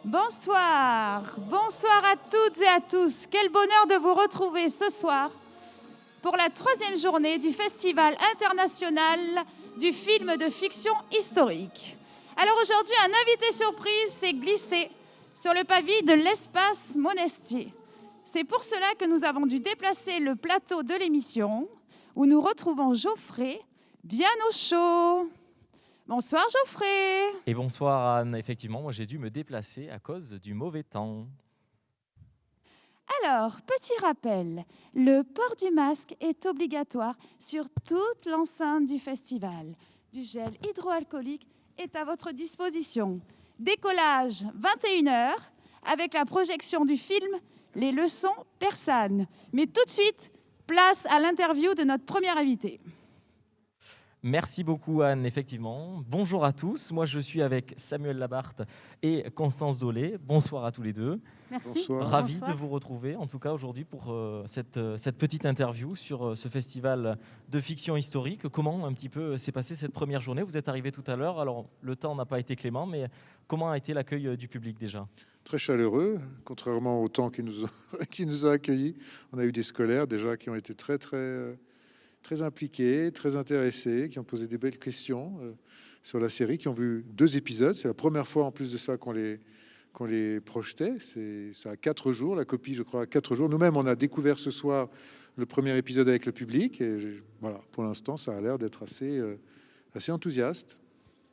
Bonsoir à toutes et à tous. Quel bonheur de vous retrouver ce soir pour la 3e journée du Festival international du film de fiction historique. Alors aujourd'hui, un invité surprise s'est glissé sur le pavis de l'Espace Monestier. C'est pour cela que nous avons dû déplacer le plateau de l'émission où nous retrouvons Geoffrey, bien au chaud. Bonsoir Geoffrey. Et bonsoir Anne, effectivement, moi j'ai dû me déplacer à cause du mauvais temps. Alors, petit rappel, le port du masque est obligatoire sur toute l'enceinte du festival. Du gel hydroalcoolique est à votre disposition. Décollage 21h avec la projection du film Les leçons persanes. Mais tout de suite, place à l'interview de notre première invitée. Merci beaucoup Anne, effectivement. Bonjour à tous, moi je suis avec Samuel Labarthe et Constance Dolé. Bonsoir à tous les deux. Merci. Bonsoir. Ravi de vous retrouver, en tout cas aujourd'hui pour cette petite interview sur ce festival de fiction historique. Comment un petit peu s'est passée cette première journée? Vous êtes arrivés tout à l'heure, alors le temps n'a pas été clément, mais comment a été l'accueil du public déjà? Très chaleureux, contrairement au temps qui nous a accueillis. On a eu des scolaires déjà qui ont été très impliqués, très intéressés, qui ont posé des belles questions sur la série, qui ont vu 2 épisodes. C'est la première fois en plus de ça qu'on les projetait. Ça a 4 jours, la copie je crois a 4 jours. Nous-mêmes on a découvert ce soir le premier épisode avec le public et voilà, pour l'instant ça a l'air d'être assez enthousiaste.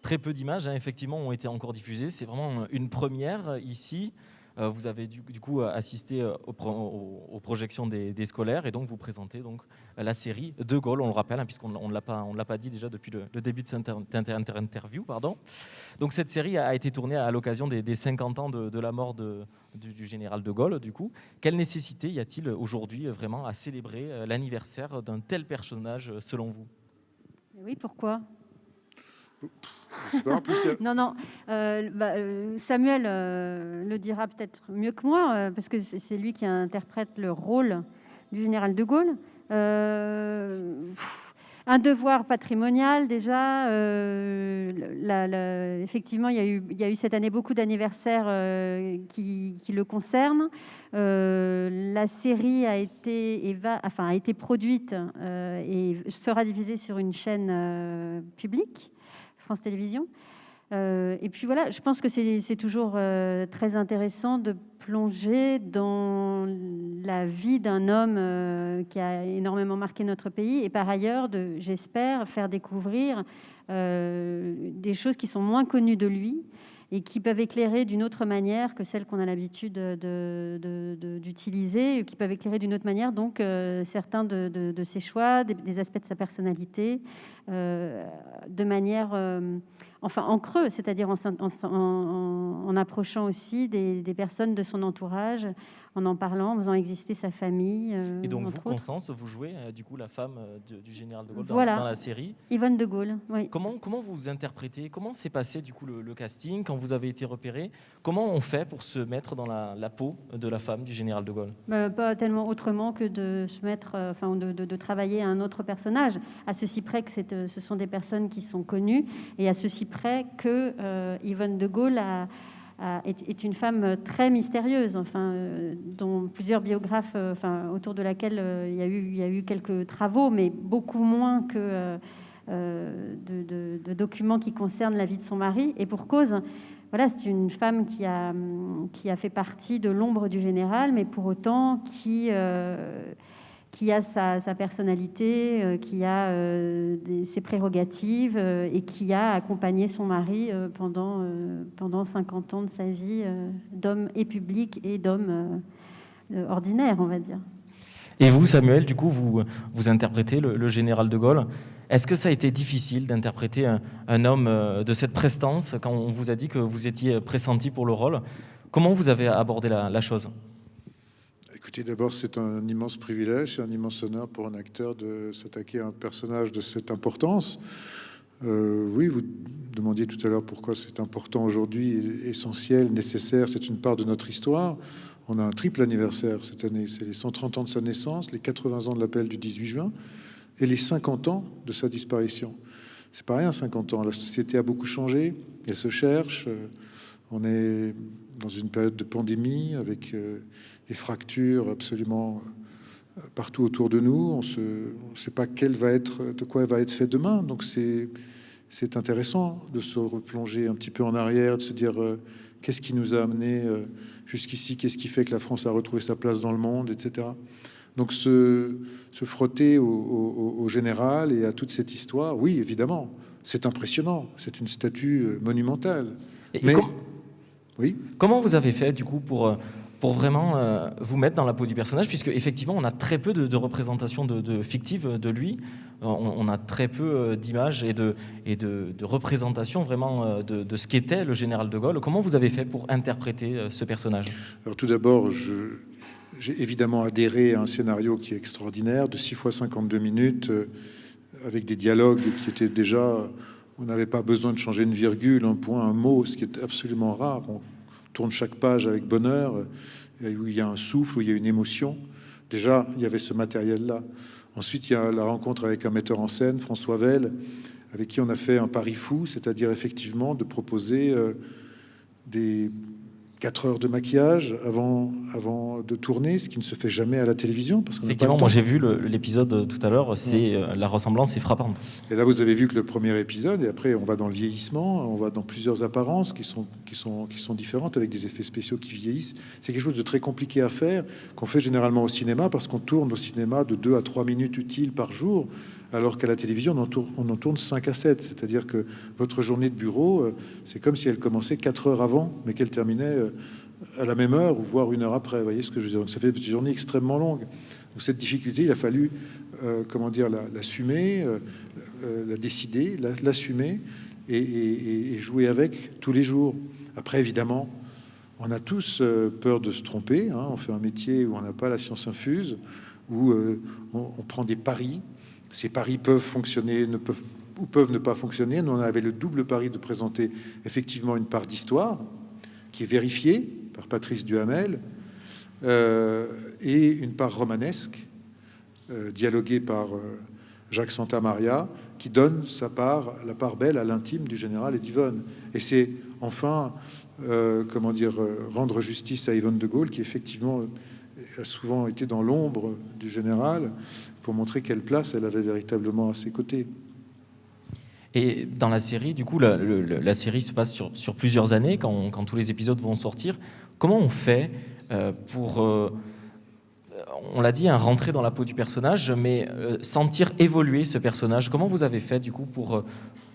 Très peu d'images, effectivement, ont été encore diffusées. C'est vraiment une première ici. Vous avez du coup assisté aux projections des scolaires et donc vous présentez donc la série De Gaulle, on le rappelle, puisqu'on ne l'a pas dit déjà depuis le début de cette interview. Donc cette série a été tournée à l'occasion des 50 ans de la mort du général De Gaulle. Du coup, quelle nécessité y a-t-il aujourd'hui vraiment à célébrer l'anniversaire d'un tel personnage selon vous? Oui, pourquoi? Je sais pas, en plus, Non. Samuel le dira peut-être mieux que moi, parce que c'est lui qui interprète le rôle du général de Gaulle. Un devoir patrimonial déjà. Effectivement, il y a eu cette année beaucoup d'anniversaires qui le concernent. La série a été produite et sera diffusée sur une chaîne publique, France Télévisions. Et puis voilà, je pense que c'est toujours très intéressant de plonger dans la vie d'un homme qui a énormément marqué notre pays et par ailleurs, j'espère, faire découvrir des choses qui sont moins connues de lui et qui peuvent éclairer d'une autre manière que celle qu'on a l'habitude d'utiliser, qui peuvent éclairer d'une autre manière donc certains de ses choix, des aspects de sa personnalité, de manière en creux, c'est-à-dire en approchant aussi des personnes de son entourage, en parlant, en faisant exister sa famille. Et donc vous, autres. Constance, vous jouez du coup la femme du général de Gaulle dans la série. Yvonne de Gaulle, oui. Comment vous interprétez? Comment s'est passé du coup le casting quand vous avez été repéré? Comment on fait pour se mettre dans la peau de la femme du général de Gaulle? Pas tellement autrement que de se mettre, de travailler un autre personnage. À ceci près que ce sont des personnes qui sont connues et à ceci près que Yvonne de Gaulle est une femme très mystérieuse, dont plusieurs biographes, autour de laquelle il y a eu quelques travaux, mais beaucoup moins que de documents qui concernent la vie de son mari. Et pour cause, voilà, c'est une femme qui a fait partie de l'ombre du général, mais pour autant qui a sa personnalité, qui a ses prérogatives et qui a accompagné son mari pendant 50 ans de sa vie d'homme et public et d'homme ordinaire, on va dire. Et vous, Samuel, du coup, vous interprétez le général de Gaulle. Est-ce que ça a été difficile d'interpréter un homme de cette prestance quand on vous a dit que vous étiez pressenti pour le rôle? Comment vous avez abordé la chose? Écoutez, d'abord, c'est un immense privilège, c'est un immense honneur pour un acteur de s'attaquer à un personnage de cette importance. Oui, vous demandiez tout à l'heure pourquoi c'est important aujourd'hui, essentiel, nécessaire, c'est une part de notre histoire. On a un triple anniversaire cette année, c'est les 130 ans de sa naissance, les 80 ans de l'appel du 18 juin et les 50 ans de sa disparition. C'est pas rien, 50 ans, la société a beaucoup changé, elle se cherche, On est dans une période de pandémie avec des fractures absolument partout autour de nous. On ne sait pas de quoi va être fait demain. Donc c'est intéressant de se replonger un petit peu en arrière, de se dire qu'est-ce qui nous a amené jusqu'ici, qu'est-ce qui fait que la France a retrouvé sa place dans le monde, etc. Donc se frotter au général et à toute cette histoire, oui, évidemment, c'est impressionnant. C'est une statue monumentale. Mais oui. Comment vous avez fait, du coup, pour vraiment vous mettre dans la peau du personnage, puisque effectivement, on a très peu de représentations fictives de lui. On a très peu d'images et de représentations vraiment de ce qu'était le général de Gaulle. Comment vous avez fait pour interpréter ce personnage? Alors tout d'abord, j'ai évidemment adhéré à un scénario qui est extraordinaire, de 6 fois 52 minutes, avec des dialogues qui étaient déjà... On n'avait pas besoin de changer une virgule, un point, un mot, ce qui est absolument rare. On tourne chaque page avec bonheur, où il y a un souffle, où il y a une émotion. Déjà, il y avait ce matériel-là. Ensuite, il y a la rencontre avec un metteur en scène, François Velle, avec qui on a fait un pari fou, c'est-à-dire effectivement de proposer des 4 heures de maquillage avant de tourner, ce qui ne se fait jamais à la télévision. Parce qu'on effectivement, moi j'ai vu l'épisode tout à l'heure, la ressemblance est frappante. Et là, vous avez vu que le premier épisode, et après on va dans le vieillissement, on va dans plusieurs apparences qui sont différentes, avec des effets spéciaux qui vieillissent. C'est quelque chose de très compliqué à faire, qu'on fait généralement au cinéma, parce qu'on tourne au cinéma de 2 à 3 minutes utiles par jour, alors qu'à la télévision, on en tourne 5 à 7. C'est-à-dire que votre journée de bureau, c'est comme si elle commençait 4 heures avant, mais qu'elle terminait à la même heure, ou voire 1 heure après. Vous voyez ce que je veux dire? Donc ça fait des journées extrêmement longues. Donc cette difficulté, il a fallu, l'assumer, la décider, l'assumer, et jouer avec tous les jours. Après, évidemment, on a tous peur de se tromper. Hein. On fait un métier où on n'a pas la science infuse, où on prend des paris. Ces paris peuvent fonctionner, peuvent ne pas fonctionner. Nous, on avait le double pari de présenter effectivement une part d'histoire qui est vérifiée par Patrice Duhamel et une part romanesque dialoguée par Jacques Santamaria, qui donne la part belle à l'intime du général et d'Yvonne. Et c'est enfin, rendre justice à Yvonne de Gaulle, qui effectivement a souvent été dans l'ombre du général, pour montrer quelle place elle avait véritablement à ses côtés. Et dans la série, du coup, la série se passe sur plusieurs années, quand tous les épisodes vont sortir. Comment on fait pour, on l'a dit, rentrer dans la peau du personnage, mais sentir évoluer ce personnage? Comment vous avez fait, du coup, pour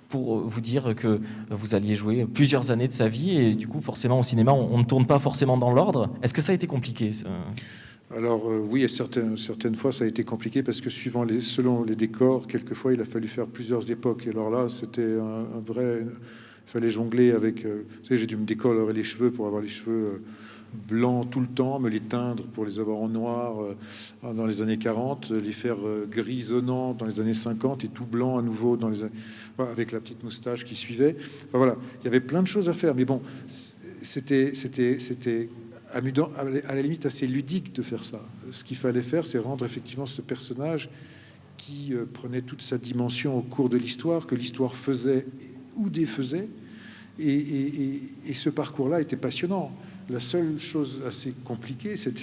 vous dire que vous alliez jouer plusieurs années de sa vie, et du coup, forcément, au cinéma, on ne tourne pas forcément dans l'ordre. Est-ce que ça a été compliqué, ça? Alors oui, et certaines fois ça a été compliqué parce que selon les décors, quelquefois il a fallu faire plusieurs époques. Et alors là, c'était un vrai... Il fallait jongler avec... vous savez, j'ai dû me décolorer les cheveux pour avoir les cheveux blancs tout le temps, me les teindre pour les avoir en noir dans les années 40, les faire grisonnants dans les années 50 et tout blanc à nouveau dans les années... Voilà, avec la petite moustache qui suivait. Enfin voilà, il y avait plein de choses à faire. Mais bon, c'était amusant, à la limite assez ludique de faire ça. Ce qu'il fallait faire, c'est rendre effectivement ce personnage qui prenait toute sa dimension au cours de l'histoire, que l'histoire faisait ou défaisait, et ce parcours-là était passionnant. La seule chose assez compliquée, c'était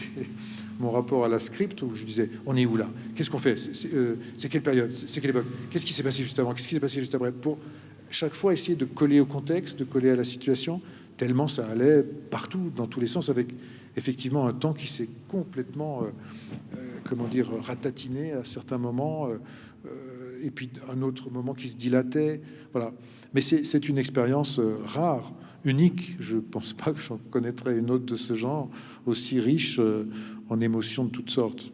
mon rapport à la script, où je disais, on est où là? Qu'est-ce qu'on fait? C'est quelle période? C'est quelle époque? Qu'est-ce qui s'est passé juste avant? Qu'est-ce qui s'est passé juste après? Pour chaque fois essayer de coller au contexte, de coller à la situation, tellement ça allait partout, dans tous les sens, avec effectivement un temps qui s'est complètement, ratatiné à certains moments, et puis un autre moment qui se dilatait. Voilà. Mais c'est une expérience rare, unique. Je ne pense pas que j'en connaîtrais une autre de ce genre, aussi riche en émotions de toutes sortes.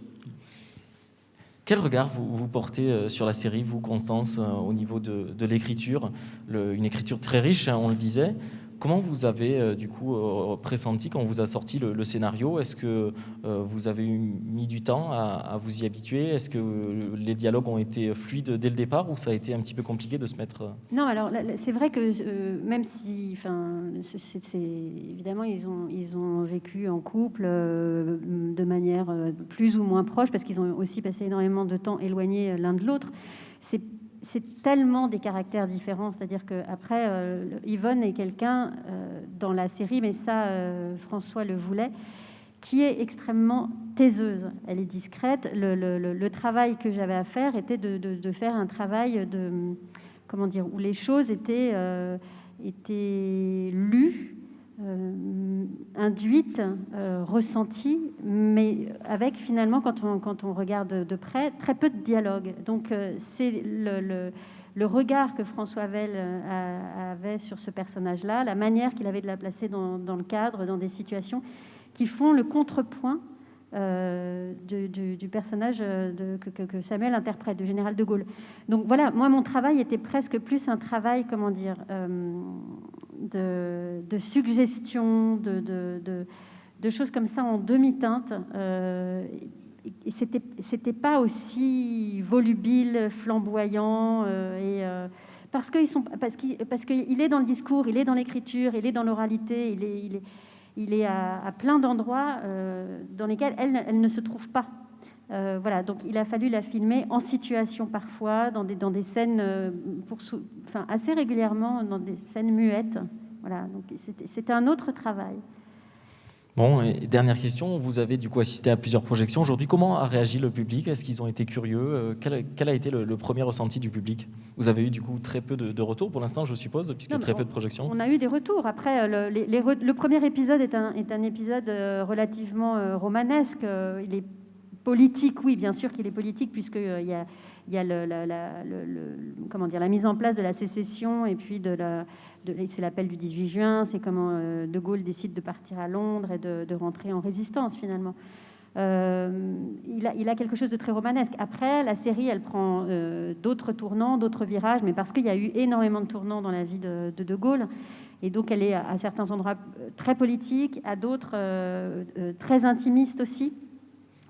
Quel regard vous portez sur la série, vous, Constance, au niveau de l'écriture, une écriture très riche, hein, on le disait. Comment vous avez du coup pressenti quand on vous a sorti le scénario? Est-ce que vous avez mis du temps à vous y habituer? Est-ce que les dialogues ont été fluides dès le départ, ou ça a été un petit peu compliqué de se mettre... Non, alors c'est vrai que même si, évidemment, ils ont vécu en couple de manière plus ou moins proche, parce qu'ils ont aussi passé énormément de temps éloignés l'un de l'autre. c'est tellement des caractères différents. C'est-à-dire qu'après, Yvonne est quelqu'un dans la série, mais ça, François le voulait, qui est extrêmement taiseuse. Elle est discrète. Le travail que j'avais à faire était de faire un travail comment dire, où les choses étaient lues, induites, ressenties, mais avec finalement, quand on regarde de près, très peu de dialogue. Donc c'est le regard que François Weil avait sur ce personnage-là, la manière qu'il avait de la placer dans le cadre, dans des situations qui font le contrepoint du personnage que Samuel interprète, du général de Gaulle. Donc voilà, moi, mon travail était presque plus un travail, comment dire, de suggestion, de choses comme ça en demi-teinte. Et c'était pas aussi volubile, flamboyant, parce qu'il est dans le discours, il est dans l'écriture, il est dans l'oralité, il est à plein d'endroits dans lesquels elle ne se trouve pas. Voilà, donc il a fallu la filmer en situation parfois, dans des scènes, assez régulièrement dans des scènes muettes. Voilà, donc c'était un autre travail. Bon, et dernière question, vous avez du coup assisté à plusieurs projections. Aujourd'hui, comment a réagi le public? Est-ce qu'ils ont été curieux? Quel a été le premier ressenti du public? Vous avez eu du coup très peu de retours pour l'instant, je suppose, puisque très peu de projections. On a eu des retours. Après, le premier épisode est un épisode relativement romanesque. Il est politique, oui, bien sûr qu'il est politique, puisqu'il y a la mise en place de la sécession, et puis c'est l'appel du 18 juin, c'est comment De Gaulle décide de partir à Londres et de rentrer en résistance, finalement. Il a quelque chose de très romanesque. Après, la série, elle prend d'autres tournants, d'autres virages, mais parce qu'il y a eu énormément de tournants dans la vie de Gaulle, et donc elle est à certains endroits très politique, à d'autres très intimiste aussi.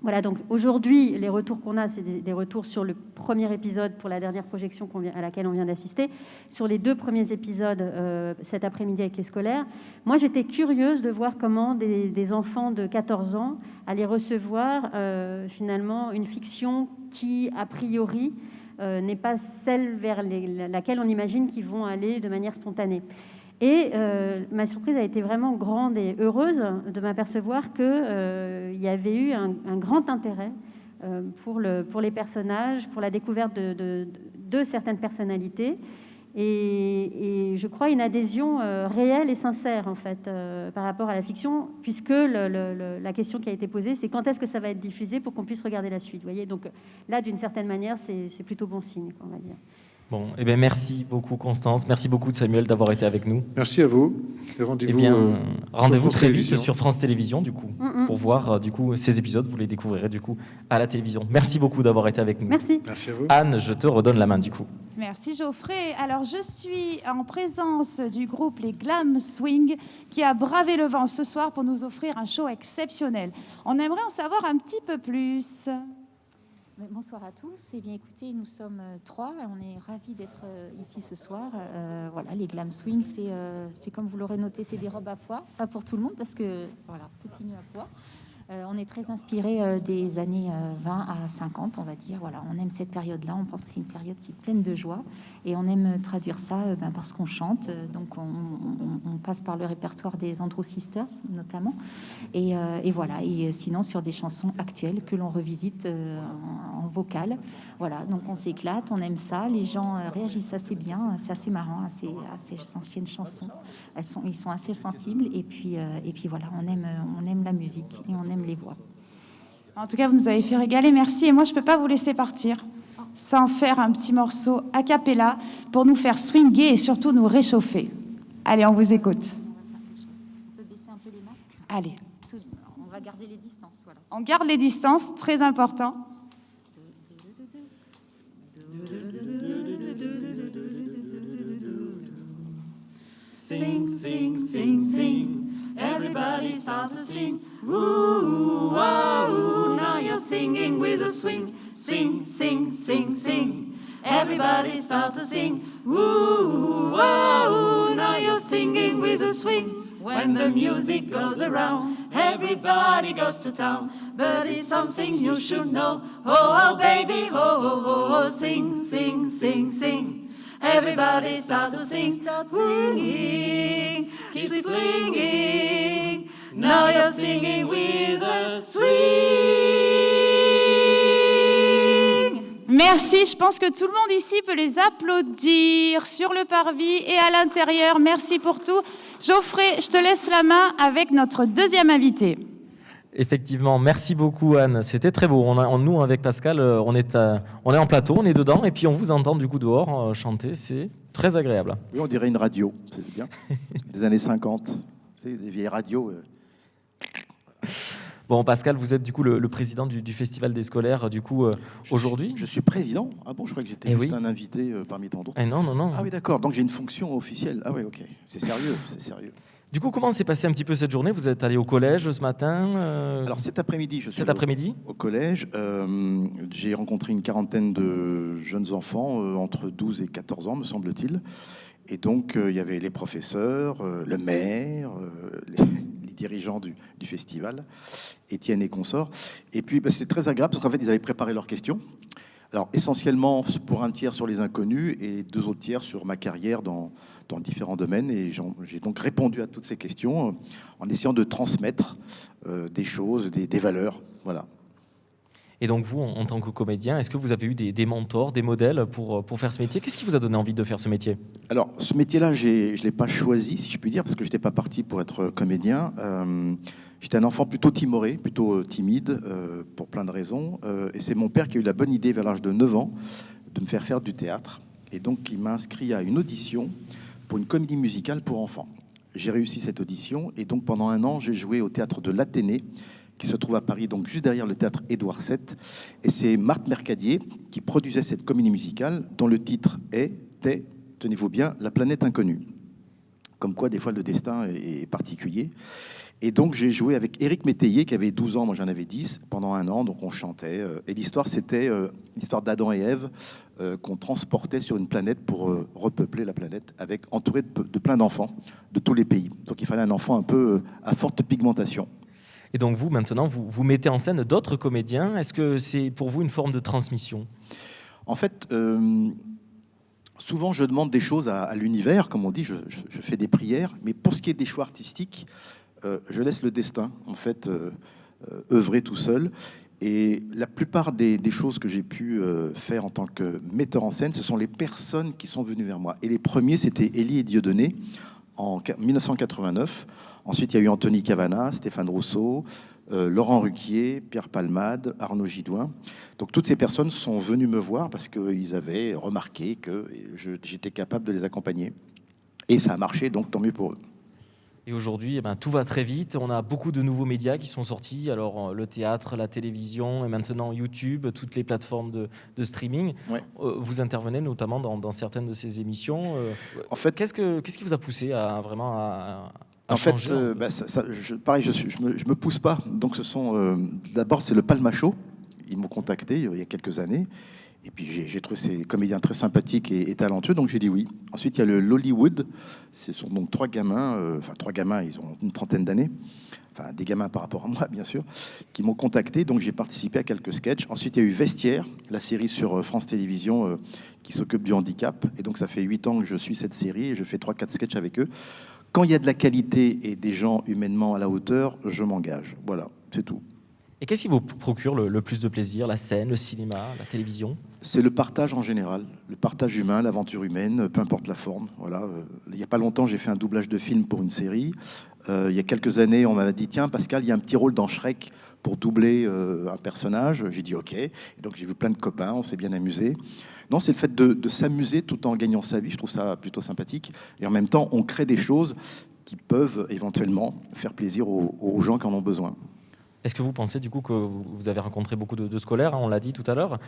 Voilà, donc aujourd'hui, les retours qu'on a, c'est des retours sur le premier épisode pour la dernière projection à laquelle on vient d'assister, sur les 2 premiers épisodes cet après-midi avec les scolaires. Moi, j'étais curieuse de voir comment des enfants de 14 ans allaient recevoir finalement une fiction qui, a priori, n'est pas celle vers laquelle on imagine qu'ils vont aller de manière spontanée. Et ma surprise a été vraiment grande et heureuse de m'apercevoir qu'il y avait eu un grand intérêt pour les personnages, pour la découverte de certaines personnalités, et je crois une adhésion réelle et sincère en fait par rapport à la fiction, puisque la question qui a été posée, c'est quand est-ce que ça va être diffusé pour qu'on puisse regarder la suite. Vous voyez, donc là, d'une certaine manière, c'est plutôt bon signe, on va dire. Bon, eh bien, merci beaucoup Constance, merci beaucoup Samuel d'avoir été avec nous. Merci à vous. Et rendez-vous très vite sur France Télévisions du coup, pour voir du coup ces épisodes, vous les découvrirez du coup à la télévision. Merci beaucoup d'avoir été avec nous. Merci. Merci à vous. Anne, je te redonne la main du coup. Merci Geoffrey. Alors je suis en présence du groupe Les Glam Swing qui a bravé le vent ce soir pour nous offrir un show exceptionnel. On aimerait en savoir un petit peu plus. Bonsoir à tous. Eh bien, écoutez, nous sommes 3 et on est ravis d'être ici ce soir. Voilà, les Glam Swing, c'est comme vous l'aurez noté, c'est des robes à pois, pas pour tout le monde parce que voilà, petit nœud à pois. On est très inspiré des années 20 à 50, on va dire. Voilà, on aime cette période-là. On pense que c'est une période qui est pleine de joie et on aime traduire ça parce qu'on chante. Donc, on passe par le répertoire des Andrew Sisters, notamment. Et voilà. Et sinon, sur des chansons actuelles que l'on revisite en vocal. Voilà. Donc, on s'éclate, on aime ça. Les gens réagissent assez bien. C'est assez marrant, à ces anciennes chansons. Ils sont assez sensibles. Et puis voilà, on aime la musique et on aime les voix. En tout cas, vous nous avez fait régaler, merci. Et moi, je ne peux pas vous laisser partir sans faire un petit morceau a cappella pour nous faire swinguer et surtout nous réchauffer. Allez, on vous écoute. On peut baisser un peu les masques. Allez. On va garder les distances. Voilà. On garde les distances, très important. Sing, sing, sing, sing. Everybody start to sing. Ooh, wow, ooh, now you're singing with a swing. Sing, sing, sing, sing. Everybody start to sing. Ooh, wow, ooh, now you're singing with a swing. When the music goes around, everybody goes to town. But it's something you should know. Oh, baby, oh, sing, sing, sing, sing. Everybody start to sing, start singing, keep singing. Now you're singing with a swing. Merci, je pense que tout le monde ici peut les applaudir sur le parvis et à l'intérieur. Merci pour tout. Geoffrey, je te laisse la main avec notre deuxième invité. Effectivement, merci beaucoup Anne, c'était très beau. Nous, avec Pascal, on est en plateau, on est dedans, et puis on vous entend du coup dehors chanter, c'est très agréable. Oui, on dirait une radio, c'est bien. Des années 50, c'est des vieilles radios. Bon, Pascal, vous êtes du coup le président du Festival des scolaires, du coup, aujourd'hui. Je suis président. Ah bon, je crois que j'étais juste un invité parmi tant d'autres. Non. Ah oui, d'accord, donc j'ai une fonction officielle. Ah oui, ok, c'est sérieux, c'est sérieux. Du coup, comment s'est passé un petit peu cette journée? Vous êtes allé au collège ce matin Alors cet après-midi, je suis au collège. J'ai rencontré une quarantaine de jeunes enfants, entre 12 et 14 ans, me semble-t-il. Et donc, il y avait les professeurs, le maire, les dirigeants du festival, Étienne et consorts. Et puis, c'était très agréable parce qu'en fait, ils avaient préparé leurs questions. Alors, essentiellement pour un tiers sur les inconnus et 2 autres tiers sur ma carrière dans différents domaines. Et j'ai donc répondu à toutes ces questions en essayant de transmettre des choses, des valeurs. Voilà. Et donc, vous, en tant que comédien, est-ce que vous avez eu des mentors, des modèles pour faire ce métier? Qu'est-ce qui vous a donné envie de faire ce métier? Alors, ce métier-là, je ne l'ai pas choisi, si je puis dire, parce que je n'étais pas parti pour être comédien. J'étais un enfant plutôt timoré, plutôt timide, pour plein de raisons. Et c'est mon père qui a eu la bonne idée, vers l'âge de 9 ans, de me faire du théâtre. Et donc, il m'a inscrit à une audition pour une comédie musicale pour enfants. J'ai réussi cette audition, et donc pendant 1 an, j'ai joué au théâtre de l'Athénée, qui se trouve à Paris, donc juste derrière le théâtre Édouard VII. Et c'est Marthe Mercadier qui produisait cette comédie musicale, dont le titre était, tenez-vous bien, La planète inconnue. Comme quoi, des fois, le destin est particulier. Et donc, j'ai joué avec Éric Métayer, qui avait 12 ans, moi j'en avais 10, pendant 1 an, donc on chantait. Et l'histoire, c'était l'histoire d'Adam et Ève, qu'on transportait sur une planète pour repeupler la planète, entouré de plein d'enfants de tous les pays. Donc il fallait un enfant un peu à forte pigmentation. Et donc vous, maintenant, vous mettez en scène d'autres comédiens. Est-ce que c'est pour vous une forme de transmission? En fait, souvent je demande des choses à l'univers, comme on dit, je fais des prières, mais pour ce qui est des choix artistiques, je laisse le destin, en fait, œuvrer tout seul. Et la plupart des choses que j'ai pu faire en tant que metteur en scène, ce sont les personnes qui sont venues vers moi. Et les premiers, c'était Élie et Dieudonné, en 1989. Ensuite, il y a eu Anthony Cavana, Stéphane Rousseau, Laurent Ruquier, Pierre Palmade, Arnaud Gidouin. Donc toutes ces personnes sont venues me voir parce qu'ils avaient remarqué que j'étais capable de les accompagner. Et ça a marché, donc tant mieux pour eux. Et aujourd'hui, tout va très vite. On a beaucoup de nouveaux médias qui sont sortis. Alors, le théâtre, la télévision et maintenant YouTube, toutes les plateformes de streaming. Ouais. Vous intervenez notamment dans certaines de ces émissions. En fait, qu'est-ce qui vous a poussé à vraiment à en changer, fait, pareil, je me pousse pas. Donc, d'abord, c'est le Palmacho. Ils m'ont contacté il y a quelques années. Et puis j'ai trouvé ces comédiens très sympathiques et talentueux, donc j'ai dit oui. Ensuite, il y a le Lollywood. Ce sont donc 3 gamins, ils ont une trentaine d'années, enfin des gamins par rapport à moi, bien sûr, qui m'ont contacté. Donc j'ai participé à quelques sketchs. Ensuite, il y a eu Vestiaire, la série sur France Télévisions qui s'occupe du handicap. Et donc ça fait 8 ans que je suis cette série et je fais 3-4 sketchs avec eux. Quand il y a de la qualité et des gens humainement à la hauteur, je m'engage. Voilà, c'est tout. Et qu'est-ce qui vous procure le plus de plaisir? La scène, le cinéma, la télévision? C'est le partage en général, le partage humain, l'aventure humaine, peu importe la forme. Voilà. Il n'y a pas longtemps, j'ai fait un doublage de film pour une série. Il y a quelques années, on m'a dit « Tiens, Pascal, il y a un petit rôle dans Shrek pour doubler un personnage. » J'ai dit « Ok. » Et donc, j'ai vu plein de copains, on s'est bien amusé. Non, c'est le fait de s'amuser tout en gagnant sa vie. Je trouve ça plutôt sympathique. Et en même temps, on crée des choses qui peuvent éventuellement faire plaisir aux gens qui en ont besoin. Est-ce que vous pensez du coup que vous avez rencontré beaucoup de scolaires, hein, on l'a dit tout à l'heure.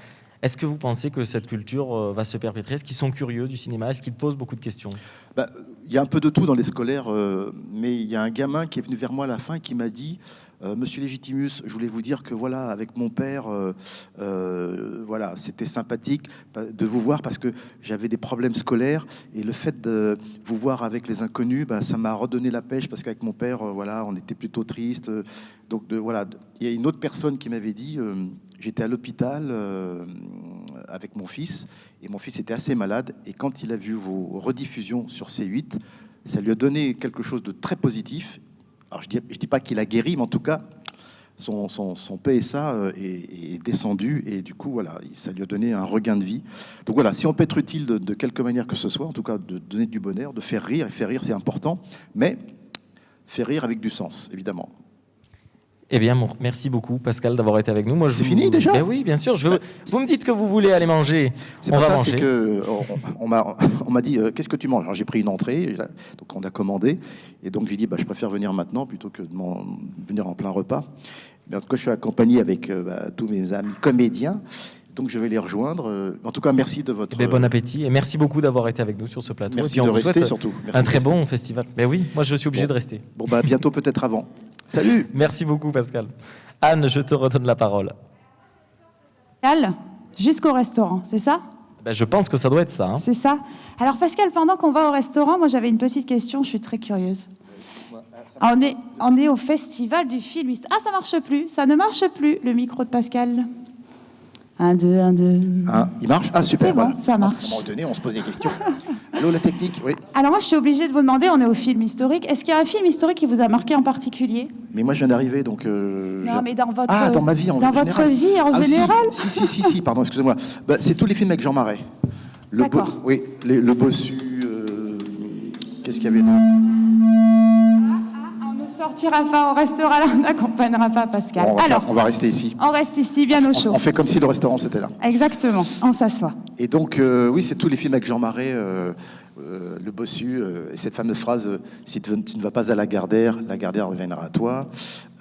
Est-ce que vous pensez que cette culture va se perpétrer? Est-ce qu'ils sont curieux du cinéma? Est-ce qu'ils posent beaucoup de questions? Il y a un peu de tout dans les scolaires, mais il y a un gamin qui est venu vers moi à la fin et qui m'a dit Monsieur Légitimus, je voulais vous dire que voilà, avec mon père, voilà, c'était sympathique de vous voir parce que j'avais des problèmes scolaires et le fait de vous voir avec les inconnus, ça m'a redonné la pêche parce qu'avec mon père, voilà, on était plutôt triste. Donc voilà, il y a une autre personne qui m'avait dit j'étais à l'hôpital avec mon fils et mon fils était assez malade et quand il a vu vos rediffusions sur C8, ça lui a donné quelque chose de très positif. Alors je dis pas qu'il a guéri, mais en tout cas son PSA est descendu et du coup voilà, ça lui a donné un regain de vie. Donc voilà, si on peut être utile de quelque manière que ce soit, en tout cas de donner du bonheur, de faire rire, et faire rire c'est important, mais faire rire avec du sens évidemment. Eh bien, merci beaucoup, Pascal, d'avoir été avec nous. Moi, c'est fini déjà? Ben oui, bien sûr. Vous me dites que vous voulez aller manger. C'est on va ça, manger. C'est que on m'a dit qu'est-ce que tu manges? Alors j'ai pris une entrée, donc on a commandé, et donc j'ai dit je préfère venir maintenant plutôt que de venir en plein repas. Mais en tout cas, je suis accompagné avec tous mes amis comédiens. Donc je vais les rejoindre. En tout cas, merci de votre... Bon appétit et merci beaucoup d'avoir été avec nous sur ce plateau. Merci de rester surtout. Merci un très bon festival. Ben oui, moi je suis obligé de rester. Bon, bientôt peut-être avant. Salut. Merci beaucoup Pascal. Anne, je te redonne la parole. Pascal, jusqu'au restaurant, c'est ça? Je pense que ça doit être ça. Hein. C'est ça. Alors Pascal, pendant qu'on va au restaurant, moi j'avais une petite question, je suis très curieuse. On est au festival du film. Ah, ça marche plus, ça ne marche plus, le micro de Pascal. 1, 2, 1, 2. Il marche? Ah, super. C'est bon, voilà. Ça marche. À un moment donné, on se pose des questions. Allô, la technique? Oui. Alors moi, je suis obligée de vous demander, on est au film historique. Est-ce qu'il y a un film historique qui vous a marqué en particulier? Mais moi, je viens d'arriver, donc... Non, mais dans votre... dans ma vie en général. Dans votre vie en général? Si, pardon, excusez-moi. C'est tous les films avec Jean Marais. D'accord. Oui, le Bossu... Qu'est-ce qu'il y avait d'autre? Sortira pas, on restera là, on n'accompagnera pas Pascal. Bon, on va rester ici. On reste ici, bien au chaud. On fait comme si le restaurant c'était là. Exactement, on s'assoit. Et donc, oui, c'est tous les films avec Jean Marais, le Bossu, et cette fameuse phrase si tu ne vas pas à la Gardère reviendra à toi.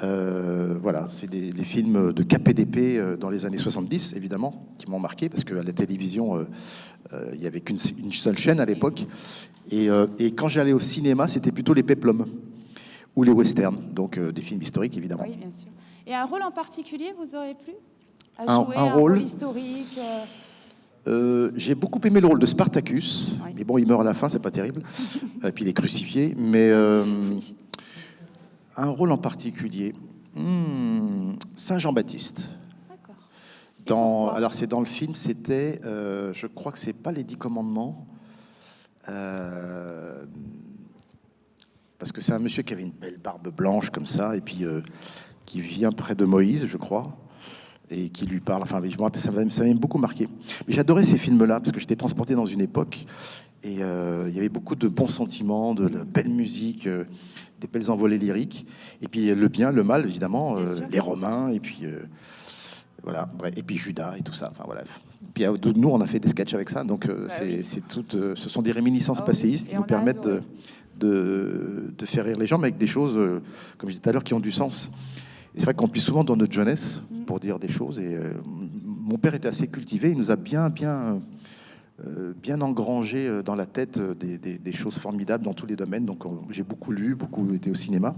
Voilà, c'est les films de KPDP dans les années 70, évidemment, qui m'ont marqué, parce qu'à la télévision, il n'y avait qu'une seule chaîne à l'époque. Et quand j'allais au cinéma, c'était plutôt les péplums. Ou les westerns, donc des films historiques, évidemment. Oui, bien sûr. Et un rôle en particulier, vous aurez plu à jouer un rôle historique J'ai beaucoup aimé le rôle de Spartacus, oui. Mais bon, il meurt à la fin, c'est pas terrible. Et puis il est crucifié. Mais un rôle en particulier, Saint Jean-Baptiste. D'accord. Alors c'est dans le film, c'était, je crois que c'est pas les 10 commandements. Parce que c'est un monsieur qui avait une belle barbe blanche comme ça, et puis qui vient près de Moïse, je crois, et qui lui parle. Enfin, je me rappelle, ça m'a beaucoup marqué. Mais j'adorais ces films-là, parce que j'étais transporté dans une époque, et il y avait beaucoup de bons sentiments, de la belle musique, des belles envolées lyriques, et puis le bien, le mal, évidemment, les Romains, et puis... voilà, et puis Judas et tout ça. Enfin voilà. Puis nous, on a fait des sketchs avec ça, donc ce sont des réminiscences passéistes qui nous permettent de faire rire les gens, mais avec des choses, comme je disais tout à l'heure, qui ont du sens. Et c'est vrai qu'on puise souvent dans notre jeunesse pour dire des choses. Et mon père était assez cultivé, il nous a bien engrangé dans la tête des choses formidables dans tous les domaines. Donc j'ai beaucoup lu, beaucoup été au cinéma.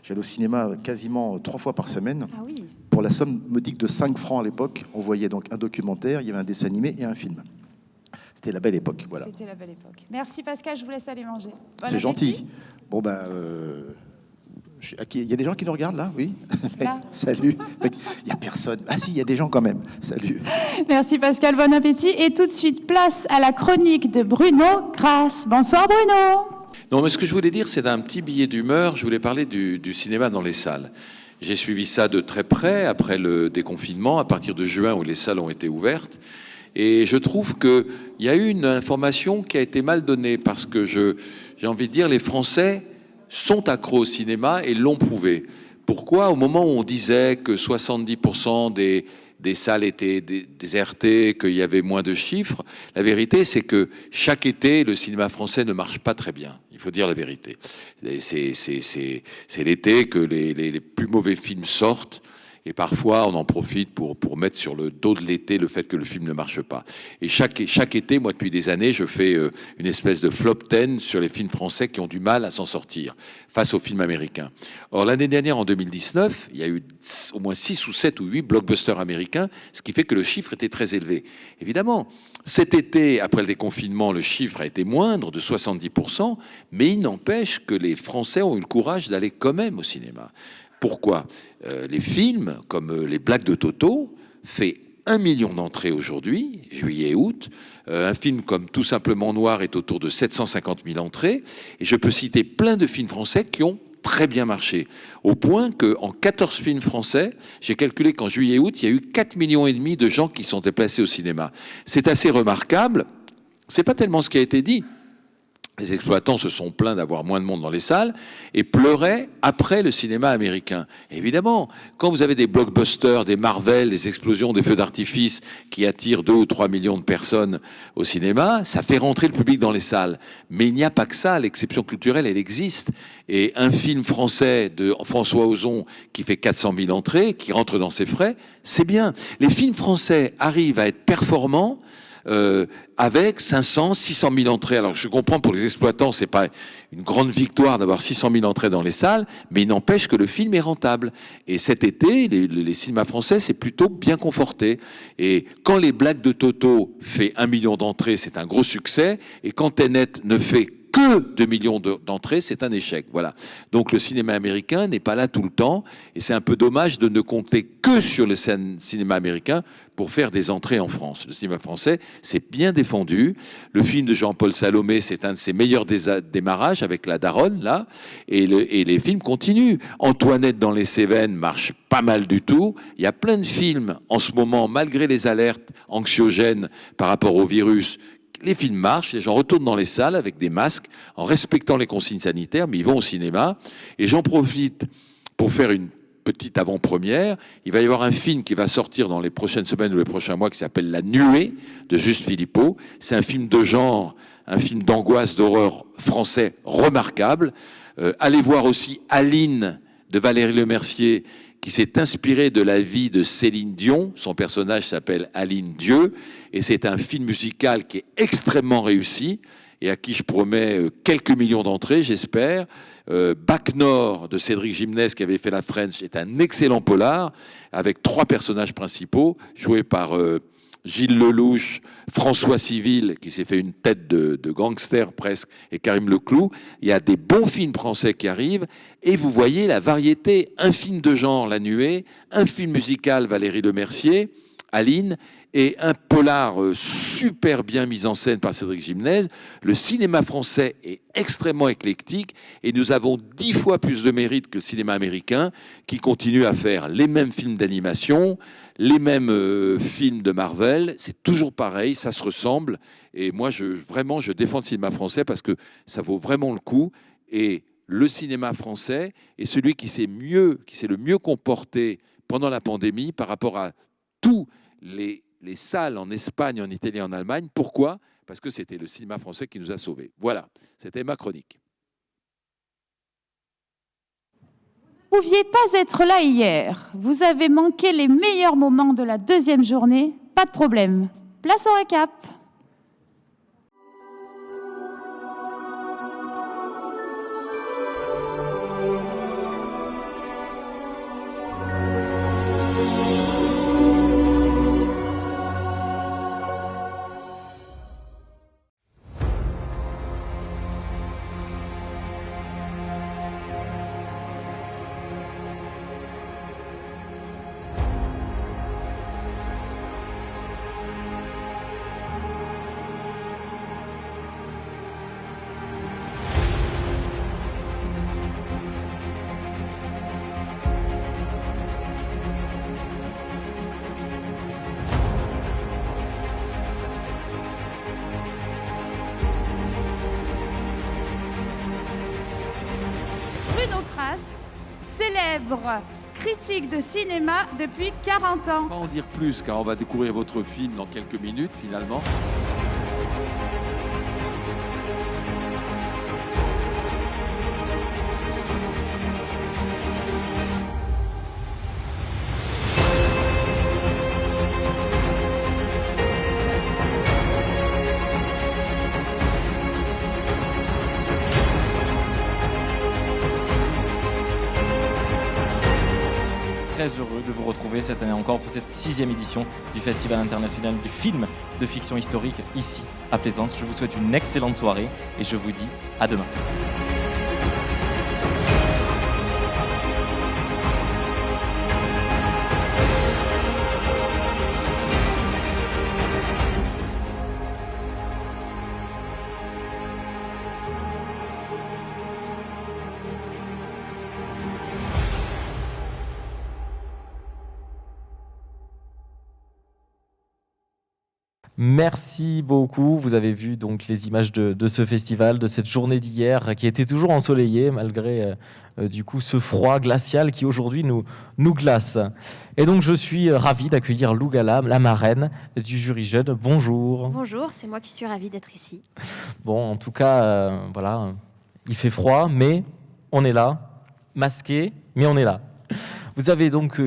J'allais au cinéma quasiment 3 fois par semaine. Ah oui. Pour la somme modique de 5 francs à l'époque, on voyait donc un documentaire, il y avait un dessin animé et un film. C'était la belle époque, voilà. C'était la belle époque. Merci Pascal, je vous laisse aller manger. Bon c'est gentil. Bon il y a des gens qui nous regardent là, oui. Là. Salut. Il n'y a personne. Ah si, il y a des gens quand même. Salut. Merci Pascal, bon appétit. Et tout de suite, place à la chronique de Bruno Grasse. Bonsoir Bruno. Non, mais ce que je voulais dire, c'est un petit billet d'humeur. Je voulais parler du cinéma dans les salles. J'ai suivi ça de très près après le déconfinement, à partir de juin où les salles ont été ouvertes. Et je trouve qu'il y a eu une information qui a été mal donnée parce que j'ai envie de dire les Français sont accros au cinéma et l'ont prouvé. Pourquoi, au moment où on disait que 70% des des salles étaient désertées, qu'il y avait moins de chiffres. La vérité, c'est que chaque été, le cinéma français ne marche pas très bien. Il faut dire la vérité. C'est l'été que les plus mauvais films sortent. Et parfois, on en profite pour mettre sur le dos de l'été le fait que le film ne marche pas. Et chaque été, moi, depuis des années, je fais une espèce de flop 10 sur les films français qui ont du mal à s'en sortir face aux films américains. Or, l'année dernière, en 2019, il y a eu au moins 6 ou 7 ou 8 blockbusters américains, ce qui fait que le chiffre était très élevé. Évidemment, cet été, après le déconfinement, le chiffre a été moindre de 70%, mais il n'empêche que les Français ont eu le courage d'aller quand même au cinéma. Pourquoi ? Les films, comme Les Blagues de Toto, fait 1 million d'entrées aujourd'hui, juillet et août. Un film comme Tout simplement Noir est autour de 750 000 entrées. Et je peux citer plein de films français qui ont très bien marché. Au point qu'en 14 films français, j'ai calculé qu'en juillet et août, il y a eu 4,5 millions de gens qui sont déplacés au cinéma. C'est assez remarquable. C'est pas tellement ce qui a été dit. Les exploitants se sont plaints d'avoir moins de monde dans les salles et pleuraient après le cinéma américain. Et évidemment, quand vous avez des blockbusters, des Marvel, des explosions, des feux d'artifice qui attirent 2 ou 3 millions de personnes au cinéma, ça fait rentrer le public dans les salles. Mais il n'y a pas que ça, l'exception culturelle, elle existe. Et un film français de François Ozon qui fait 400 000 entrées, qui rentre dans ses frais, c'est bien. Les films français arrivent à être performants avec 500, 600 000 entrées. Alors je comprends, pour les exploitants, c'est pas une grande victoire d'avoir 600 000 entrées dans les salles, mais il n'empêche que le film est rentable. Et cet été, les cinémas français s'est plutôt bien conforté. Et quand Les Blagues de Toto fait 1 million d'entrées, c'est un gros succès. Et quand Tenet ne fait que 2 millions d'entrées, c'est un échec. Voilà. Donc le cinéma américain n'est pas là tout le temps, et c'est un peu dommage de ne compter que sur le cinéma américain pour faire des entrées en France. Le cinéma français, c'est bien défendu. Le film de Jean-Paul Salomé, c'est un de ses meilleurs démarrages avec La Daronne, là, et les films continuent. Antoinette dans les Cévennes marche pas mal du tout. Il y a plein de films en ce moment, malgré les alertes anxiogènes par rapport au virus. Les films marchent, les gens retournent dans les salles avec des masques, en respectant les consignes sanitaires, mais ils vont au cinéma. Et j'en profite pour faire une petite avant-première. Il va y avoir un film qui va sortir dans les prochaines semaines ou les prochains mois qui s'appelle La Nuée, de Juste Philippot. C'est un film de genre, un film d'angoisse, d'horreur français remarquable. Allez voir aussi Aline, de Valérie Lemercier, qui s'est inspiré de la vie de Céline Dion. Son personnage s'appelle Aline Dieu, et c'est un film musical qui est extrêmement réussi et à qui je promets quelques millions d'entrées, j'espère. Bac Nord de Cédric Gimnès, qui avait fait La French, est un excellent polar avec 3 personnages principaux joués par Gilles Lelouch, François Civil, qui s'est fait une tête de gangster presque, et Karim Leclou. Il y a des bons films français qui arrivent, et vous voyez la variété. Un film de genre, La Nuée, un film musical, Valérie Lemercier, Aline, et un polar super bien mis en scène par Cédric Gimnès. Le cinéma français est extrêmement éclectique, et nous avons 10 fois plus de mérite que le cinéma américain, qui continue à faire les mêmes films d'animation, les mêmes films de Marvel. C'est toujours pareil, ça se ressemble. Et moi, vraiment, je défends le cinéma français parce que ça vaut vraiment le coup. Et le cinéma français est celui qui s'est le mieux comporté pendant la pandémie par rapport à tous les salles en Espagne, en Italie, en Allemagne. Pourquoi ? Parce que c'était le cinéma français qui nous a sauvés. Voilà, c'était ma chronique. Vous ne pouviez pas être là hier. Vous avez manqué les meilleurs moments de la 2e journée. Pas de problème. Place au récap. Célèbre critique de cinéma depuis 40 ans. On va en dire plus car on va découvrir votre film dans quelques minutes finalement. Très heureux de vous retrouver cette année encore pour cette 6e édition du Festival international du film de fiction historique ici à Plaisance. Je vous souhaite une excellente soirée et je vous dis à demain. Merci beaucoup. Vous avez vu donc les images de ce festival, de cette journée d'hier qui était toujours ensoleillée malgré du coup ce froid glacial qui aujourd'hui nous glace. Et donc je suis ravi d'accueillir Lou Gala, la marraine du jury jeune. Bonjour. Bonjour, c'est moi qui suis ravie d'être ici. Bon, en tout cas, voilà, il fait froid, mais on est là, masqué, mais on est là. Vous avez donc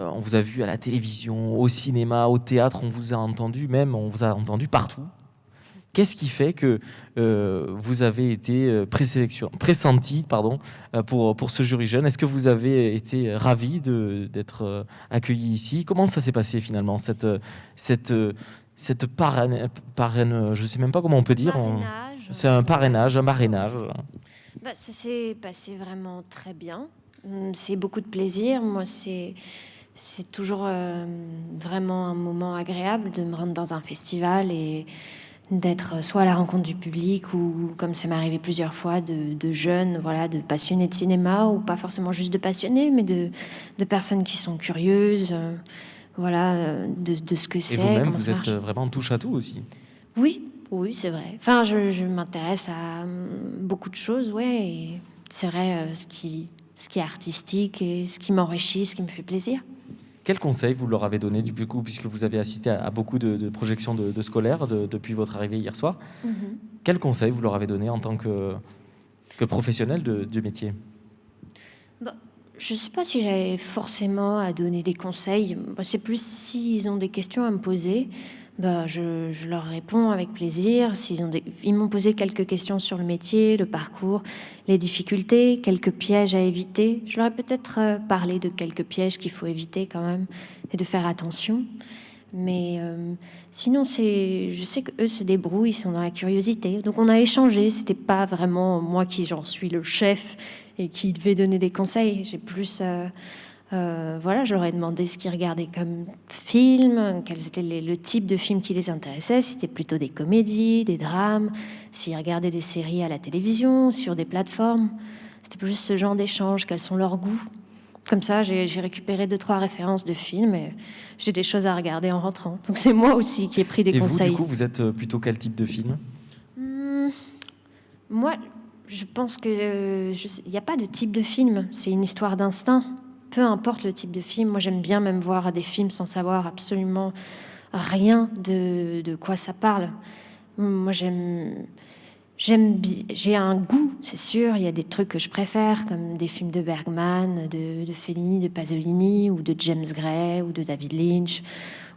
on vous a vu à la télévision, au cinéma, au théâtre, on vous a entendu, même on vous a entendu partout. Qu'est-ce qui fait que vous avez été pressenti pour ce jury jeune? Est-ce que vous avez été ravi d'être accueilli ici? Comment ça s'est passé finalement, cette parraine, je ne sais même pas comment on peut dire. C'est un parrainage, un marrainage. Ça s'est passé vraiment très bien. C'est beaucoup de plaisir. Moi, c'est toujours vraiment un moment agréable de me rendre dans un festival et d'être soit à la rencontre du public ou, comme ça m'est arrivé plusieurs fois, de jeunes, voilà, de passionnés de cinéma, ou pas forcément juste de passionnés, mais de personnes qui sont curieuses, voilà, de ce que c'est. Et vous-même, vous êtes vraiment touche à tout aussi. Oui, c'est vrai. Enfin, je m'intéresse à beaucoup de choses, ouais. Et c'est vrai, ce qui est artistique et ce qui m'enrichit, ce qui me fait plaisir. Quel conseil vous leur avez donné, du coup, puisque vous avez assisté à beaucoup de projections de scolaires depuis votre arrivée hier soir? Quel conseil vous leur avez donné en tant que professionnel du métier? Je ne sais pas si j'avais forcément à donner des conseils. C'est plus s'ils ont des questions à me poser. Je leur réponds avec plaisir. Ils m'ont posé quelques questions sur le métier, le parcours, les difficultés, quelques pièges à éviter. Je leur ai peut-être parlé de quelques pièges qu'il faut éviter quand même et de faire attention. Mais sinon, je sais qu'eux se débrouillent, ils sont dans la curiosité. Donc on a échangé. C'était pas vraiment moi j'en suis le chef et qui devait donner des conseils. J'ai plus... je leur ai demandé ce qu'ils regardaient comme film, quels étaient le type de film qui les intéressait, si c'était plutôt des comédies, des drames, s'ils regardaient des séries à la télévision, sur des plateformes. C'était plus ce genre d'échange, quels sont leurs goûts. Comme ça, j'ai récupéré 2-3 références de films et j'ai des choses à regarder en rentrant. Donc c'est moi aussi qui ai pris des conseils. Et vous, du coup, vous êtes plutôt quel type de film? Moi, je pense qu'il n'y a pas de type de film, c'est une histoire d'instinct. Peu importe le type de film, moi j'aime bien même voir des films sans savoir absolument rien de quoi ça parle. Moi j'ai un goût, c'est sûr. Il y a des trucs que je préfère, comme des films de Bergman, de Fellini, de Pasolini, ou de James Gray, ou de David Lynch.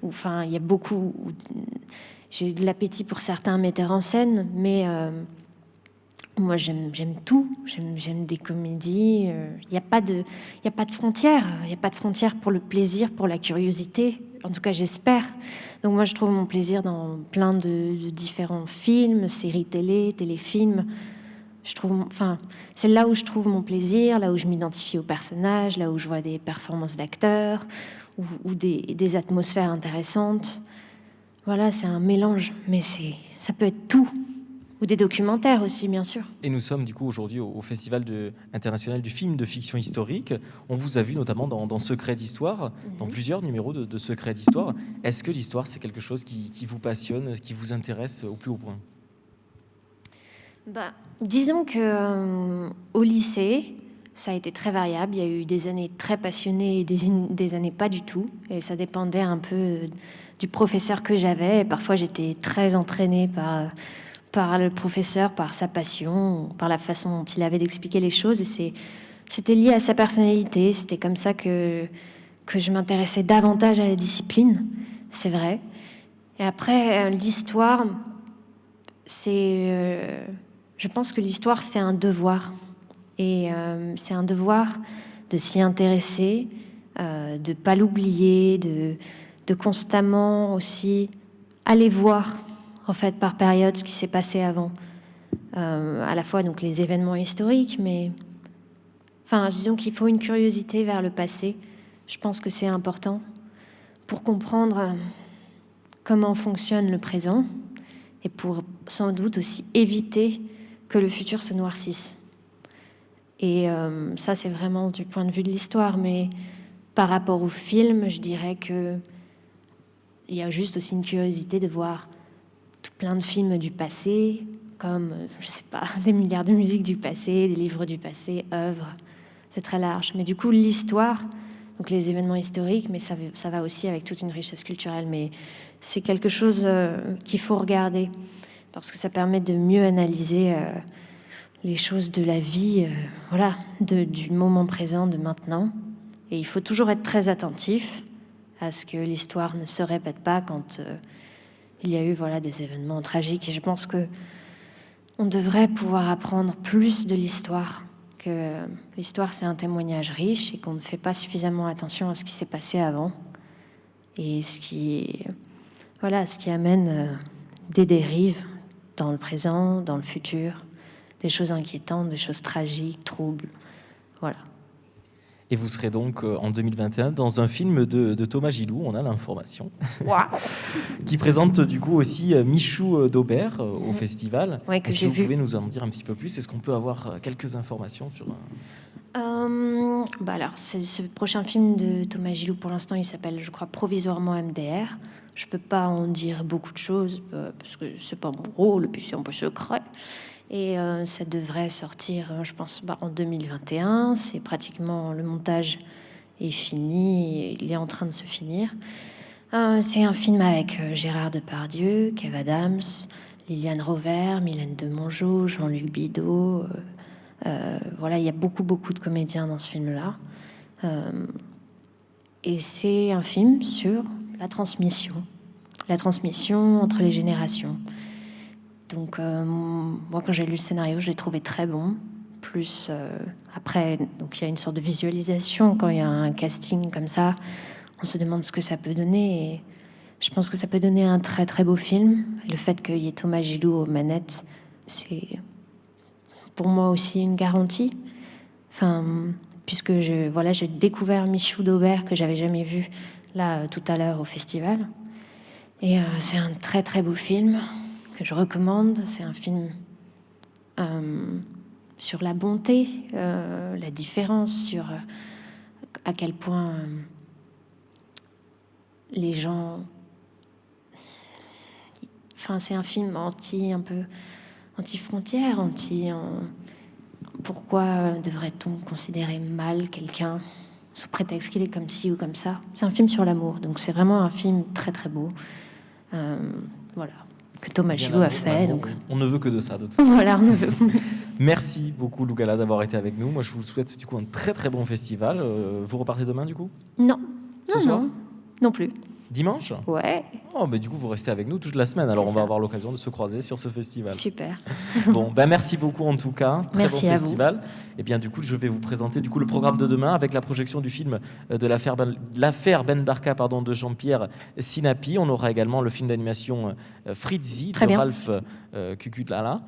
Enfin, il y a beaucoup. J'ai de l'appétit pour certains metteurs en scène, mais moi, j'aime tout. J'aime des comédies. Il n'y a pas de frontières. Il n'y a pas de frontières pour le plaisir, pour la curiosité. En tout cas, j'espère. Donc moi, je trouve mon plaisir dans plein de différents films, séries télé, téléfilms. C'est là où je trouve mon plaisir, là où je m'identifie aux personnages, là où je vois des performances d'acteurs ou des atmosphères intéressantes. Voilà, c'est un mélange. Mais ça peut être tout. Ou des documentaires aussi, bien sûr. Et nous sommes du coup aujourd'hui au Festival international du film de fiction historique. On vous a vu notamment dans Secrets d'Histoire, dans plusieurs numéros de Secrets d'Histoire. Est-ce que l'histoire, c'est quelque chose qui vous passionne, qui vous intéresse au plus haut point? Disons que au lycée, Ça a été très variable. Il y a eu des années très passionnées et des années pas du tout. Et ça dépendait un peu du professeur que j'avais. Et parfois, j'étais très entraînée par le professeur, par sa passion, par la façon dont il avait d'expliquer les choses. Et c'était lié à sa personnalité. C'était comme ça que je m'intéressais davantage à la discipline, c'est vrai. Et après, l'histoire, je pense que l'histoire, c'est un devoir. Et c'est un devoir de s'y intéresser, de ne pas l'oublier, de constamment aussi aller voir, en fait, par période, ce qui s'est passé avant. À la fois donc, les événements historiques, mais disons qu'il faut une curiosité vers le passé. Je pense que c'est important pour comprendre comment fonctionne le présent et pour sans doute aussi éviter que le futur se noircisse. Et ça, c'est vraiment du point de vue de l'histoire. Mais par rapport au film, je dirais qu'il y a juste aussi une curiosité de voir tout plein de films du passé, comme, je sais pas, des milliards de musiques du passé, des livres du passé, œuvres. C'est très large. Mais du coup, l'histoire, donc les événements historiques, mais ça va aussi avec toute une richesse culturelle. Mais c'est quelque chose qu'il faut regarder parce que ça permet de mieux analyser les choses de la vie, du moment présent, de maintenant. Et il faut toujours être très attentif à ce que l'histoire ne se répète pas quand il y a eu des événements tragiques. Et je pense que on devrait pouvoir apprendre plus de l'histoire, que l'histoire c'est un témoignage riche et qu'on ne fait pas suffisamment attention à ce qui s'est passé avant et ce qui amène des dérives dans le présent, dans le futur, des choses inquiétantes, des choses tragiques, troubles. Voilà. Et vous serez donc en 2021 dans un film de Thomas Gilou, on a l'information, qui présente du coup aussi Michou d'Aubert au festival. Ouais, que Est-ce j'ai que vous vu. pouvez nous en dire un petit peu plus? Est-ce qu'on peut avoir quelques informations sur... Alors, c'est ce prochain film de Thomas Gilou, pour l'instant, il s'appelle, je crois, provisoirement MDR. Je peux pas en dire beaucoup de choses parce que c'est pas mon rôle, et puis c'est un peu secret. Et ça devrait sortir, je pense, en 2021. C'est pratiquement, le montage est fini, il est en train de se finir. C'est un film avec Gérard Depardieu, Kev Adams, Liliane Rover, Mylène Demongeau, Jean-Luc Bidault. Il y a beaucoup de comédiens dans ce film-là. Et c'est un film sur la transmission entre les générations. Donc, moi, quand j'ai lu le scénario, je l'ai trouvé très bon. Plus, après, donc il y a une sorte de visualisation. Quand il y a un casting comme ça, on se demande ce que ça peut donner. Et je pense que ça peut donner un très, très beau film. Le fait qu'il y ait Thomas Gilou aux manettes, c'est pour moi aussi une garantie. Puisque j'ai découvert Michou d'Aubert, que j'avais jamais vu là tout à l'heure au festival. Et c'est un très, très beau film que je recommande. C'est un film sur la bonté, la différence, sur à quel point les gens... c'est un film anti-frontière, pourquoi devrait-on considérer mal quelqu'un sous prétexte qu'il est comme ci ou comme ça? C'est un film sur l'amour, donc c'est vraiment un film très, très beau. Que Thomas Gilou a fait. Donc... On ne veut que de ça, de toute façon. Voilà, on ne veut. Merci beaucoup, Lou Gala, d'avoir été avec nous. Moi, je vous souhaite du coup un très très bon festival. Vous repartez demain, du coup? Non. Ce soir? Non plus. Dimanche? Ouais. Oh, mais du coup, vous restez avec nous toute la semaine. Alors, on va avoir l'occasion de se croiser sur ce festival. Super. Bon, merci beaucoup en tout cas. Très merci bon à festival. vous. Et bien, du coup, je vais vous présenter le programme de demain avec la projection du film de l'affaire Ben Barka de Jean-Pierre Sinapi. On aura également le film d'animation Fritzi de Ralph Cucutlala.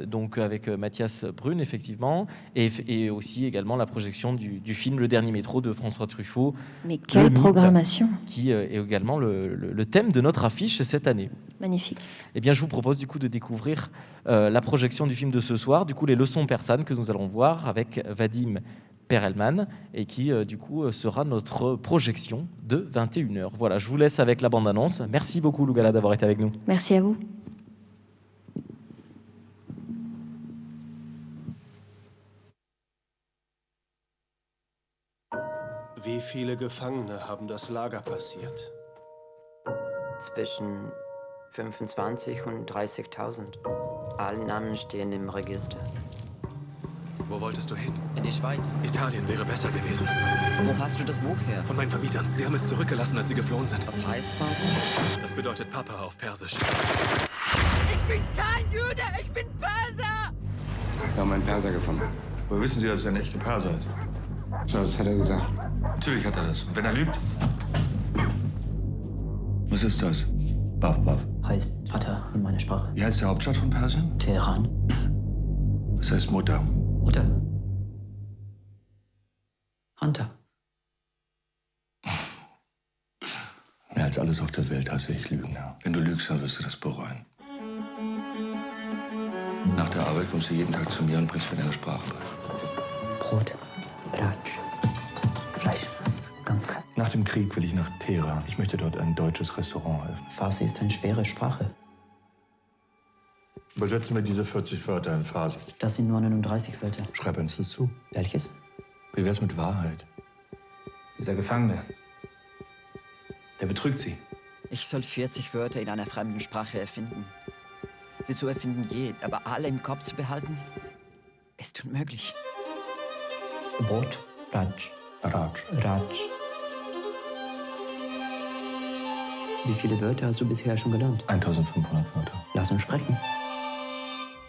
Donc avec Mathias Brune effectivement et aussi également la projection du film Le Dernier Métro de François Truffaut. Mais quelle programmation! Qui est également le thème de notre affiche cette année. Magnifique. Eh bien, je vous propose du coup de découvrir la projection du film de ce soir, du coup les leçons persanes que nous allons voir avec Vadim Perelman et qui du coup sera notre projection de 21h. Voilà, je vous laisse avec la bande-annonce. Merci beaucoup Lou Gala d'avoir été avec nous. Merci à vous. Wie viele Gefangene haben das Lager passiert? Zwischen 25 und 30.000. Alle Namen stehen im Register. Wo wolltest du hin? In die Schweiz. Italien wäre besser gewesen. Wo hast du das Buch her? Von meinen Vermietern. Sie haben es zurückgelassen, als sie geflohen sind. Was heißt Vater? Das bedeutet Papa auf Persisch. Ich bin kein Jude, ich bin Perser! Wir haben einen Perser gefunden. Woher wissen Sie, dass er ein echter Perser ist? So, das hat er gesagt. Natürlich hat er das. Und wenn er lügt? Was ist das? Baf, Baf. Heißt Vater in meiner Sprache. Wie heißt die Hauptstadt von Persien? Teheran. Was heißt Mutter? Mutter. Hunter. Mehr als alles auf der Welt hasse ich Lügen. Ja. Wenn du lügst, dann wirst du das bereuen. Nach der Arbeit kommst du jeden Tag zu mir und bringst mir deine Sprache bei. Brot, Ratsch, Fleisch, Gamka. Nach dem Krieg will ich nach Teheran. Ich möchte dort ein deutsches Restaurant eröffnen. Farsi ist eine schwere Sprache. Übersetzen wir diese 40 Wörter in Farsi. Das sind nur 39 Wörter. Schreib uns das zu. Welches? Wie wär's mit Wahrheit? Dieser Gefangene, der betrügt Sie. Ich soll 40 Wörter in einer fremden Sprache erfinden. Sie zu erfinden geht, aber alle im Kopf zu behalten, ist unmöglich. Brot, Ratsch. Ratsch. Ratsch. Wie viele Wörter hast du bisher schon gelernt? 1500 Wörter. Lass uns sprechen.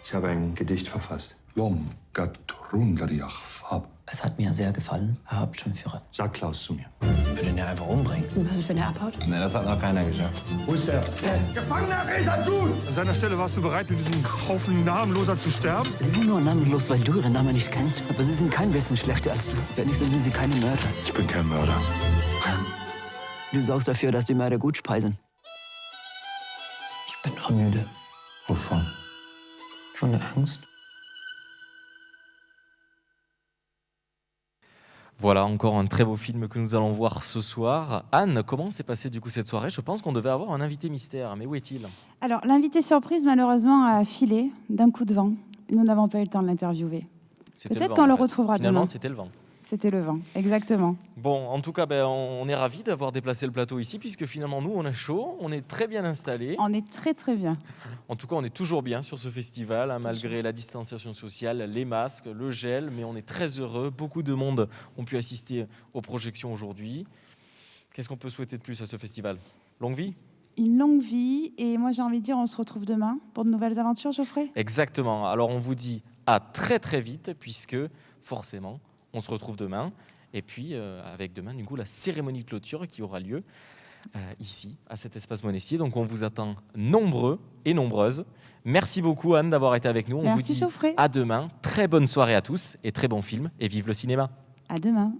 Ich habe ein Gedicht verfasst. Lom, Gat, Rundariach, Fab. Es hat mir sehr gefallen, Herr Hauptschirmführer. Sag Klaus zu mir. Würde ihn ja einfach umbringen. Und was ist, wenn er abhaut? Ne, das hat noch keiner geschafft. Wo ist der? Gefangener Resatun! An seiner Stelle warst du bereit, mit diesem Haufen Namenloser zu sterben? Sie sind nur namenlos, weil du ihren Namen nicht kennst. Aber sie sind kein bisschen schlechter als du. Wenigstens sind sie keine Mörder. Ich bin kein Mörder. Du sorgst dafür, dass die Mörder gut speisen. Ich bin nur müde. Wovon? Von der Angst. Voilà encore un très beau film que nous allons voir ce soir. Anne, comment s'est passée du coup cette soirée? Je pense qu'on devait avoir un invité mystère, mais où est-il? Alors, l'invité surprise, malheureusement, a filé d'un coup de vent. Nous n'avons pas eu le temps de l'interviewer. Peut-être qu'on le retrouvera Finalement, demain. c'était le vent. C'était le vent, exactement. Bon, en tout cas, on est ravis d'avoir déplacé le plateau ici, puisque finalement, nous, on a chaud, on est très bien installés. On est très, très bien. En tout cas, on est toujours bien sur ce festival, hein, malgré la distanciation sociale, les masques, le gel, mais on est très heureux. Beaucoup de monde ont pu assister aux projections aujourd'hui. Qu'est-ce qu'on peut souhaiter de plus à ce festival? Longue vie? Une longue vie, et moi j'ai envie de dire, on se retrouve demain pour de nouvelles aventures, Geoffrey? Exactement. Alors, on vous dit à très très vite, puisque forcément, on se retrouve demain. Et puis, avec demain, du coup, la cérémonie de clôture qui aura lieu ici, à cet espace Monestier. Donc, on vous attend nombreux et nombreuses. Merci beaucoup, Anne, d'avoir été avec nous. On Merci, vous dit Geoffrey. à demain. Très bonne soirée à tous et très bon film. Et vive le cinéma. À demain.